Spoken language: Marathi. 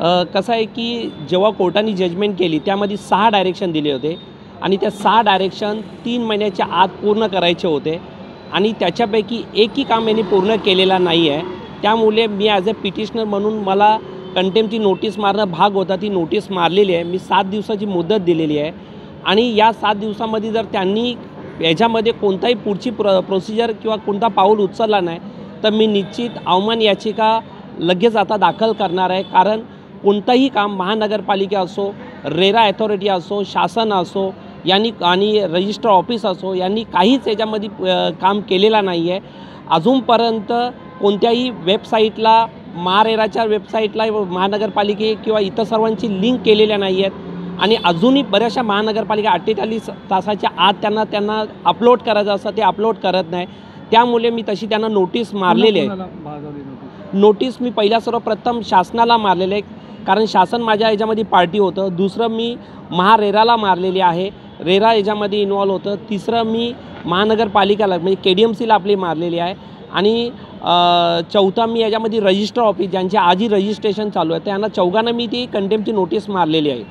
कसं आहे की जेव्हा कोर्टाने जजमेंट केली त्यामध्ये 6 डायरेक्शन दिले होते आणि त्या 6 डायरेक्शन 3 महिन्याच्या आत पूर्ण करायचे होते आणि त्याच्यापैकी एकही काम यांनी पूर्ण केलेला नाही आहे। त्यामुळे मी ॲज अ पिटिशनर म्हणून मला कंटेम्प्टची नोटीस मारणं भाग होता। ती नोटीस मारलेली आहे। मी 7 दिवसाची मुदत दिलेली आहे आणि या 7 दिवसामध्ये जर त्यांनी याच्यामध्ये कोणताही पुढची प्रोसिजर किंवा कोणता पाऊल उचलला नाही तर मी निश्चित अवमान याचिका लगेच आता दाखल करणार आहे। कारण कोणताही काम महानगरपालिका असो, रेरा अथॉरिटी असो, शासन असो यांनी आणि रजिस्टर ऑफिस असो यांनी काहीच याच्यामध्ये काम केलेला नाही आहे। अजूनपर्यंत कोणत्याही वेबसाईटला महारेराच्या वेबसाईटला महानगरपालिके किंवा इतर सर्वांची लिंक केलेल्या नाही आहेत आणि अजूनही बऱ्याचशा महानगरपालिका 48 तासाच्या आत त्यांना अपलोड करायचं असतं ते अपलोड करत नाही। त्यामुळे मी तशी त्यांना नोटीस मारलेली आहे। नोटीस मी पहिल्या सर्वप्रथम शासनाला मारलेले आहे कारण शासन माझ्या याच्यामध्ये पार्टी होतं। दुसरं मी महारेराला मारलेली आहे, रेरा याच्यामध्ये इन्वॉल्व होतं। तिसरं मी महानगरपालिकाला म्हणजे KDMCला आपली मारलेली आहे आणि चौथा मी याच्यामध्ये रजिस्टर ऑफिस ज्यांचे आजही रजिस्ट्रेशन चालू आहे त्यांना चौघांना मी ती कंटेम्प्टची नोटीस मारलेली आहे।